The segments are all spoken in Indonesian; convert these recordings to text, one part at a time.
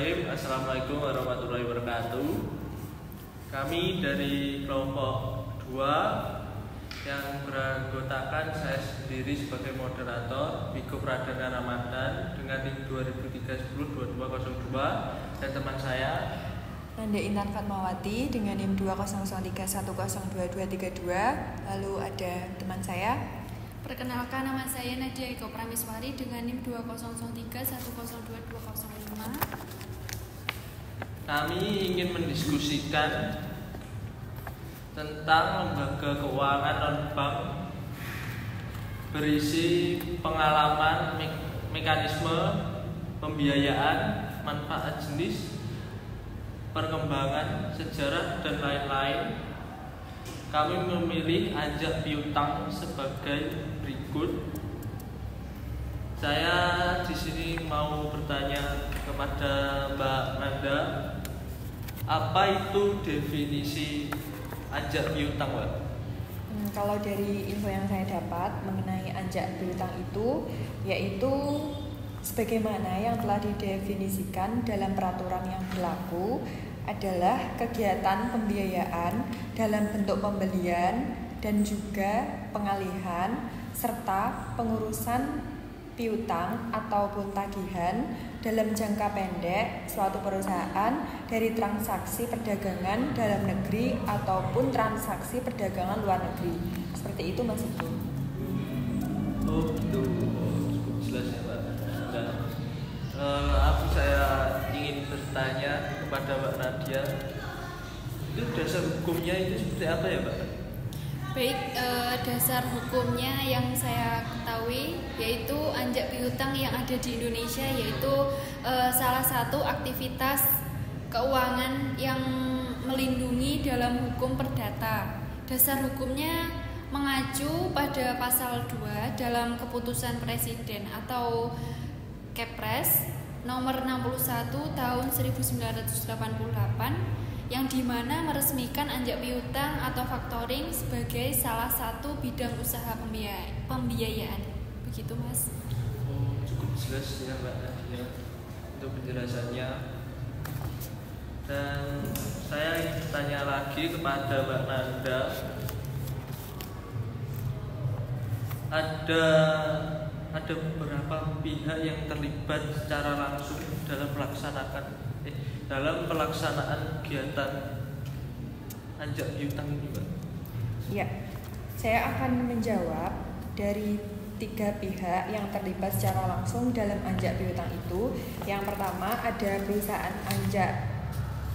Bismillahirrahmanirrahim. Assalamualaikum warahmatullahi wabarakatuh. Kami dari kelompok 2 yang beranggotakan saya sendiri sebagai moderator, Biko Pradana Ramadan dengan NIM 2013-102202 dan teman saya Nanda Intan Fatmawati dengan NIM 2003102232. Lalu ada teman saya. Perkenalkan, nama saya Nadia Eko Pramiswari dengan NIM 2003102225. Kami ingin mendiskusikan tentang lembaga keuangan non-bank berisi pengalaman, mekanisme pembiayaan, manfaat jenis, perkembangan, sejarah, dan lain-lain. Kami memilih ajak piutang sebagai berikut. Saya di sini mau bertanya kepada Mbak Nanda, apa itu definisi ajak piutang, Mbak? Kalau dari info yang saya dapat mengenai ajak piutang itu, yaitu sebagaimana yang telah didefinisikan dalam peraturan yang berlaku, adalah kegiatan pembiayaan dalam bentuk pembelian dan juga pengalihan serta pengurusan piutang ataupun tagihan dalam jangka pendek suatu perusahaan dari transaksi perdagangan dalam negeri ataupun transaksi perdagangan luar negeri. Seperti itu, Mas Ibu. Oh, itu cukup jelas ya, Mbak. Nah, saya ingin bertanya kepada Mbak Nadia, itu dasar hukumnya itu seperti apa ya, Mbak? Baik, dasar hukumnya yang saya ketahui yaitu ajak piutang yang ada di Indonesia, yaitu salah satu aktivitas keuangan yang melindungi dalam hukum perdata. Dasar hukumnya mengacu pada pasal 2 dalam keputusan Presiden atau Kepres nomor 61 tahun 1988 yang dimana meresmikan ajak piutang atau factoring sebagai salah satu bidang usaha pembiayaan. Begitu, Mas. Oh, cukup jelas ya, Mbak Nadia, itu penjelasannya. Dan saya ingin bertanya lagi kepada Mbak Nanda, ada beberapa pihak yang terlibat secara langsung dalam pelaksanaan kegiatan ajak piutang ini, Pak. Ya, saya akan menjawab dari 3 pihak yang terlibat secara langsung dalam ajak piutang itu. Yang pertama ada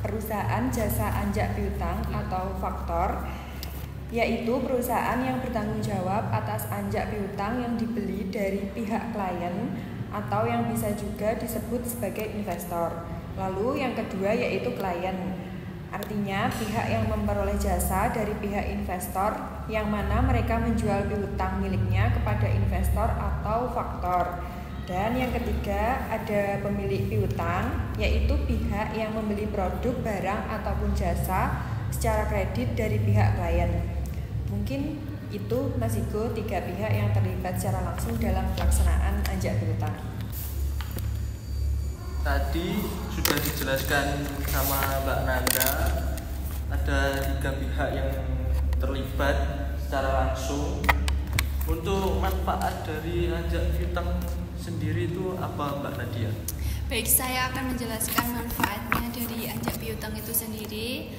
perusahaan jasa ajak piutang atau faktor, yaitu perusahaan yang bertanggung jawab atas ajak piutang yang dibeli dari pihak klien atau yang bisa juga disebut sebagai investor. Lalu yang kedua yaitu klien, artinya pihak yang memperoleh jasa dari pihak investor yang mana mereka menjual piutang miliknya kepada investor atau faktor. Dan yang ketiga ada pemilik piutang, yaitu pihak yang membeli produk, barang ataupun jasa secara kredit dari pihak klien. Mungkin itu, Mas Iko, 3 pihak yang terlibat secara langsung dalam pelaksanaan ajak piutang. Tadi sudah dijelaskan sama Mbak Nanda, ada 3 pihak yang terlibat secara langsung. Untuk manfaat dari ajak piutang sendiri itu apa, Mbak Nadia? Baik, saya akan menjelaskan manfaatnya dari ajak piutang itu sendiri.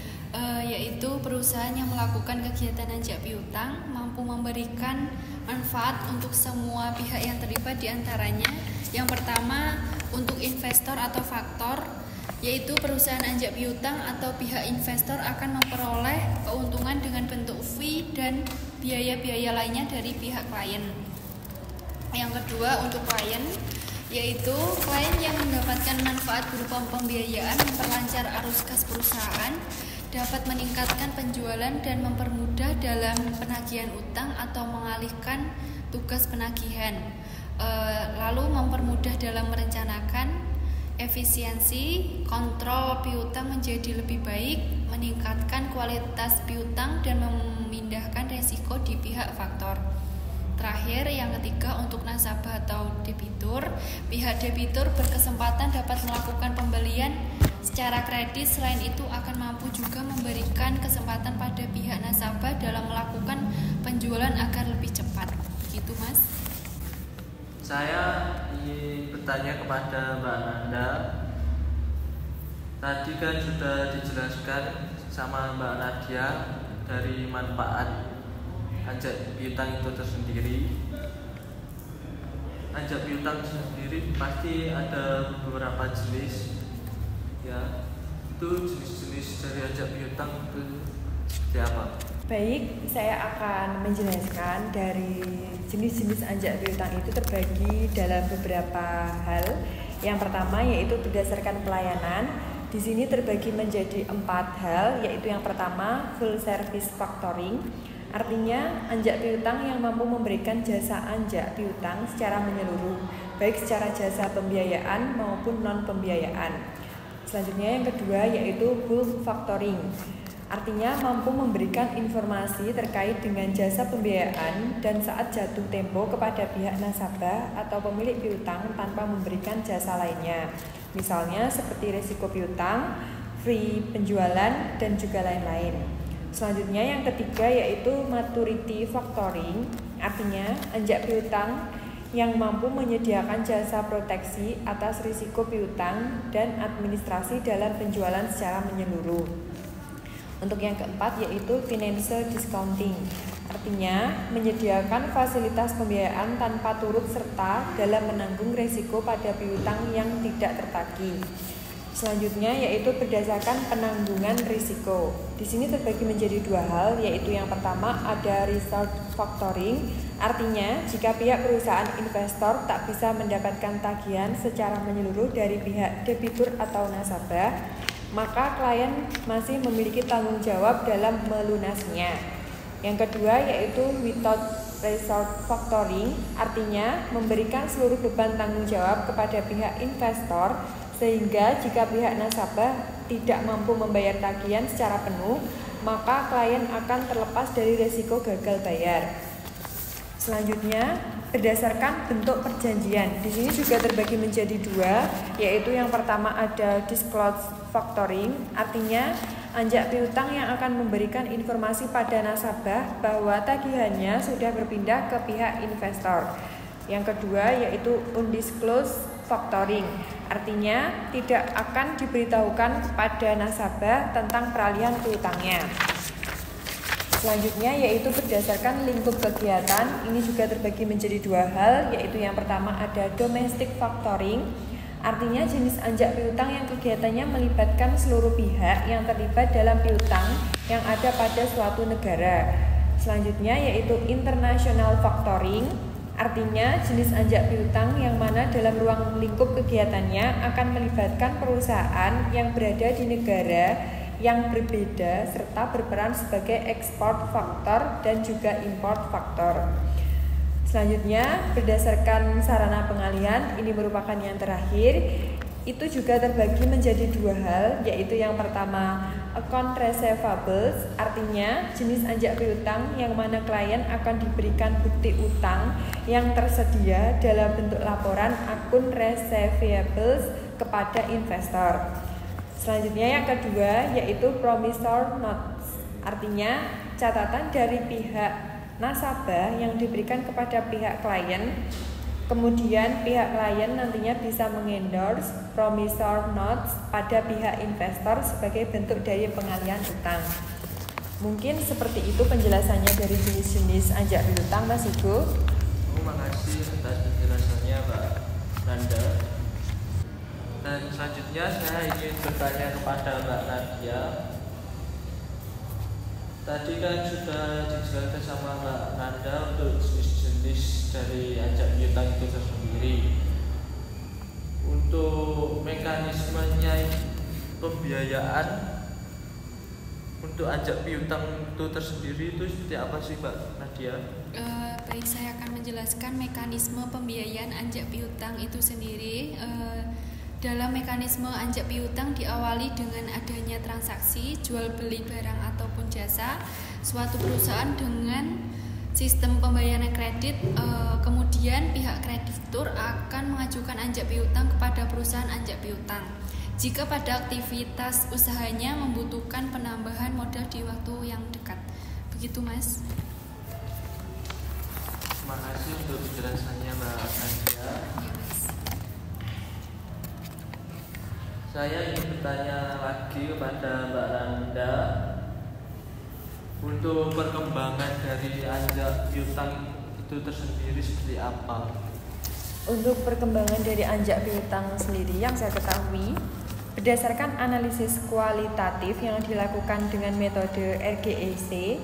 Yaitu perusahaan yang melakukan kegiatan ajak piutang mampu memberikan manfaat untuk semua pihak yang terlibat, diantaranya yang pertama untuk investor atau faktor, yaitu perusahaan ajak piutang atau pihak investor akan memperoleh keuntungan dengan bentuk fee dan biaya-biaya lainnya dari pihak klien. Yang kedua untuk klien, yaitu klien yang mendapatkan manfaat berupa pembiayaan memperlancar arus kas perusahaan, dapat meningkatkan penjualan dan mempermudah dalam penagihan utang atau mengalihkan tugas penagihan, lalu mempermudah dalam merencanakan, efisiensi kontrol piutang menjadi lebih baik, meningkatkan kualitas piutang dan memindahkan resiko di pihak faktor. Terakhir, yang ketiga untuk nasabah atau debitur, pihak debitur berkesempatan dapat melakukan pembelian secara kredit. Selain itu akan mampu juga memberikan kesempatan pada pihak nasabah dalam melakukan penjualan agar lebih cepat. Gitu, Mas. Saya ingin bertanya kepada Mbak Nanda. Tadi kan sudah dijelaskan sama Mbak Nadia dari manfaat anjak piutang itu tersendiri. Anjak piutang sendiri pasti ada beberapa jenis, ya. Itu jenis-jenis dari anjak piutang itu seperti apa? Baik, saya akan menjelaskan dari jenis-jenis anjak piutang itu terbagi dalam beberapa hal. Yang pertama yaitu berdasarkan pelayanan. Di sini terbagi menjadi 4 hal, yaitu yang pertama full service factoring. Artinya anjak piutang yang mampu memberikan jasa anjak piutang secara menyeluruh, baik secara jasa pembiayaan maupun non pembiayaan. Selanjutnya yang kedua yaitu bulk factoring. Artinya mampu memberikan informasi terkait dengan jasa pembiayaan dan saat jatuh tempo kepada pihak nasabah atau pemilik piutang tanpa memberikan jasa lainnya. Misalnya seperti risiko piutang, free penjualan, dan juga lain-lain. Selanjutnya yang ketiga yaitu maturity factoring. Artinya anjak piutang yang mampu menyediakan jasa proteksi atas risiko piutang dan administrasi dalam penjualan secara menyeluruh. Untuk yang keempat yaitu financial discounting. Artinya menyediakan fasilitas pembiayaan tanpa turut serta dalam menanggung risiko pada piutang yang tidak tertagih. Selanjutnya yaitu berdasarkan penanggungan risiko. Di sini terbagi menjadi 2 hal, yaitu yang pertama ada result factoring. Artinya jika pihak perusahaan investor tak bisa mendapatkan tagihan secara menyeluruh dari pihak debitur atau nasabah, maka klien masih memiliki tanggung jawab dalam melunasinya. Yang kedua yaitu without result factoring. Artinya memberikan seluruh beban tanggung jawab kepada pihak investor, sehingga jika pihak nasabah tidak mampu membayar tagihan secara penuh, maka klien akan terlepas dari risiko gagal bayar. Selanjutnya, berdasarkan bentuk perjanjian. Di sini juga terbagi menjadi 2, yaitu yang pertama ada disclosed factoring. Artinya anjak piutang yang akan memberikan informasi pada nasabah bahwa tagihannya sudah berpindah ke pihak investor. Yang kedua yaitu undisclosed factoring. Artinya tidak akan diberitahukan kepada nasabah tentang peralihan piutangnya. Selanjutnya yaitu berdasarkan lingkup kegiatan. Ini juga terbagi menjadi 2 hal, yaitu yang pertama ada domestic factoring. Artinya jenis anjak piutang yang kegiatannya melibatkan seluruh pihak yang terlibat dalam piutang yang ada pada suatu negara. Selanjutnya yaitu international factoring. Artinya jenis anjak piutang yang mana dalam ruang lingkup kegiatannya akan melibatkan perusahaan yang berada di negara yang berbeda serta berperan sebagai ekspor faktor dan juga import faktor. Selanjutnya berdasarkan sarana pengalihan, ini merupakan yang terakhir. Itu juga terbagi menjadi 2 hal, yaitu yang pertama account receivables. Artinya jenis anjak piutang yang mana klien akan diberikan bukti utang yang tersedia dalam bentuk laporan akun receivables kepada investor. Selanjutnya yang kedua yaitu promissory notes. Artinya catatan dari pihak nasabah yang diberikan kepada pihak klien. Kemudian pihak klien nantinya bisa mengendorse promissory notes pada pihak investor sebagai bentuk dari pengalihan utang. Mungkin seperti itu penjelasannya dari jenis-jenis anjak piutang, Mas Igo. Terima kasih atas penjelasannya, Mbak Nanda. Dan selanjutnya saya ingin bertanya kepada Mbak Nadia. Tadi kan sudah dijelaskan sama Mbak Nanda untuk jenis-jenis dari anjak piutang itu tersendiri. Untuk mekanismenya pembiayaan untuk anjak piutang itu tersendiri itu seperti apa sih, Mbak Nadia? Baik, saya akan menjelaskan mekanisme pembiayaan anjak piutang itu sendiri. Dalam mekanisme anjak piutang diawali dengan adanya transaksi jual beli barang ataupun jasa suatu perusahaan dengan sistem pembayaran kredit. Kemudian pihak kreditur akan mengajukan anjak piutang kepada perusahaan anjak piutang. jika pada aktivitas usahanya membutuhkan penambahan modal di waktu yang dekat. Begitu, Mas. Terima kasih untuk penjelasannya Mbak Nadia. Ya, Mas. Saya ingin bertanya lagi kepada Mbak Nanda untuk perkembangan dari anjak piutang itu tersendiri seperti apa? Untuk perkembangan dari anjak piutang sendiri yang saya ketahui, berdasarkan analisis kualitatif yang dilakukan dengan metode RGEC,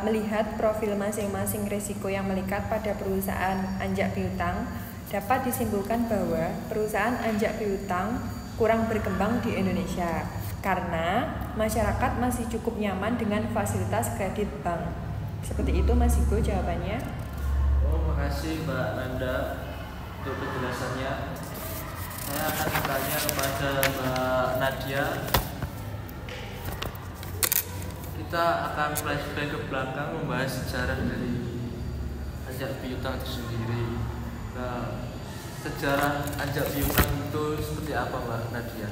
melihat profil masing-masing risiko yang melekat pada perusahaan anjak piutang, dapat disimpulkan bahwa perusahaan anjak piutang kurang berkembang di Indonesia karena masyarakat masih cukup nyaman dengan fasilitas kredit bank. Seperti itu Mas Igo jawabannya. Oh, makasih Mbak Nanda untuk penjelasannya. Saya akan bertanya kepada Mbak Nadia. Kita akan flashback ke belakang membahas sejarah dari anjak piutang itu sendiri. Nah, sejarah anjak piutang itu seperti apa Mbak Nadia?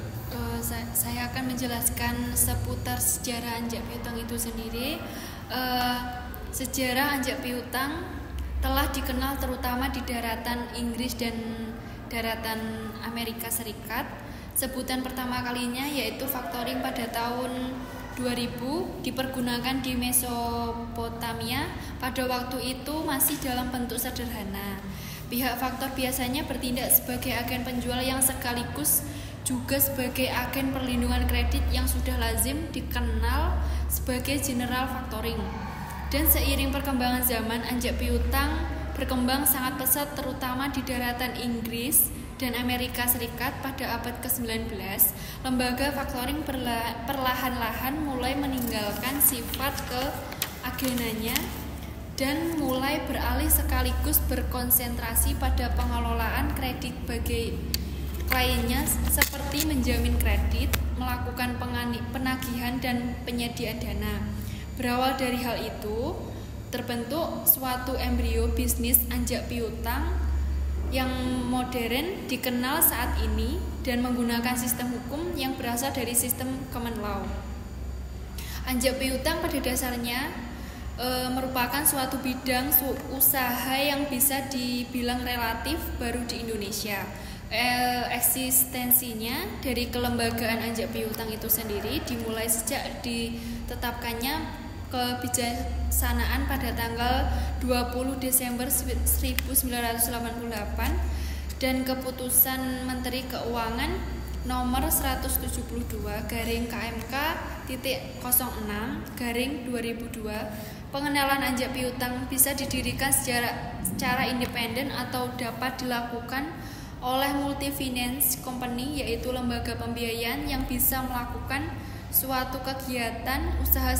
Saya akan menjelaskan seputar sejarah anjak piutang itu sendiri. Sejarah anjak piutang telah dikenal terutama di daratan Inggris dan daratan Amerika Serikat. Sebutan pertama kalinya yaitu factoring pada tahun 2000 dipergunakan di Mesopotamia. Pada waktu itu masih dalam bentuk sederhana. Pihak faktor biasanya bertindak sebagai agen penjual yang sekaligus juga sebagai agen perlindungan kredit yang sudah lazim dikenal sebagai general factoring. Dan seiring perkembangan zaman, anjak piutang berkembang sangat pesat terutama di daratan Inggris dan Amerika Serikat pada abad ke-19. Lembaga factoring perlahan-lahan mulai meninggalkan sifat keagenannya dan mulai beralih sekaligus berkonsentrasi pada pengelolaan kredit bagi kliennya seperti menjamin kredit, melakukan penagihan dan penyediaan dana. Berawal dari hal itu, terbentuk suatu embrio bisnis anjak piutang yang modern dikenal saat ini dan menggunakan sistem hukum yang berasal dari sistem common law. Anjak piutang pada dasarnya merupakan suatu bidang usaha yang bisa dibilang relatif baru di Indonesia. Eksistensinya dari kelembagaan anjak piutang itu sendiri dimulai sejak ditetapkannya kebijaksanaan pada tanggal 20 Desember 1988 dan keputusan Menteri Keuangan nomor 172 garing KMK.06/2002. Pengenalan anjak piutang bisa didirikan secara independen atau dapat dilakukan oleh multi finance company, yaitu lembaga pembiayaan yang bisa melakukan suatu kegiatan usaha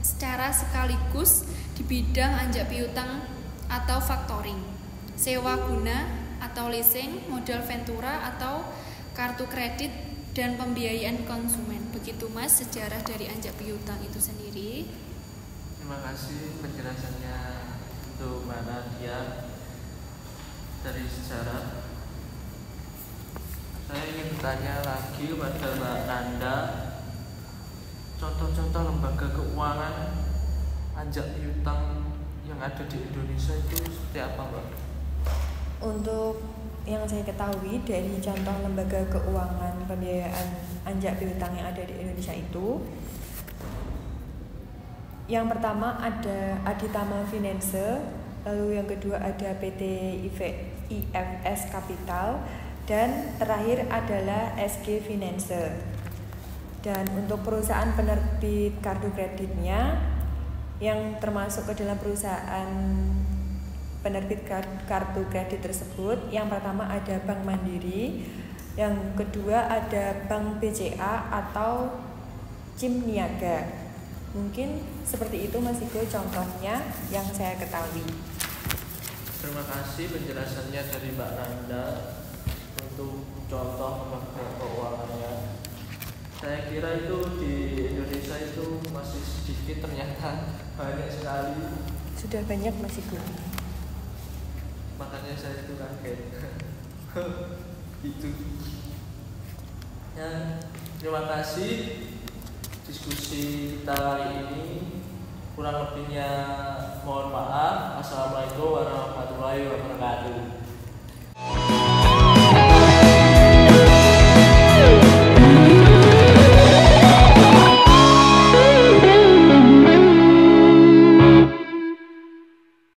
secara sekaligus di bidang anjak piutang atau factoring, sewa guna atau leasing, modal ventura atau kartu kredit, dan pembiayaan konsumen. Begitu Mas sejarah dari anjak piutang itu sendiri. Terima kasih penjelasannya untuk Mbak Nadia dari sejarah. Saya ingin bertanya lagi kepada Mbak Nanda, contoh-contoh lembaga keuangan anjak piutang yang ada di Indonesia itu seperti apa Mbak? Untuk yang saya ketahui dari contoh lembaga keuangan pembiayaan anjak piutang yang ada di Indonesia itu, yang pertama ada Aditama Finance, lalu yang kedua ada PT IFS Capital, dan terakhir adalah SG Finance. Dan untuk perusahaan penerbit kartu kreditnya yang termasuk ke dalam perusahaan penerbit kartu kredit tersebut, yang pertama ada Bank Mandiri, yang kedua ada Bank BCA atau CIM Niaga. Mungkin seperti itu Mas Igo contohnya yang saya ketahui. Terima kasih penjelasannya dari Mbak Nanda untuk contoh lembaga keuangannya. Saya kira itu di Indonesia itu masih sedikit, ternyata banyak sekali. Sudah banyak Mas Igo. Makanya saya itu kaget. Itu. Ya, terima kasih diskusi kita kali ini. Kurang lebihnya mohon maaf. Assalamualaikum warahmatullahi wabarakatuh.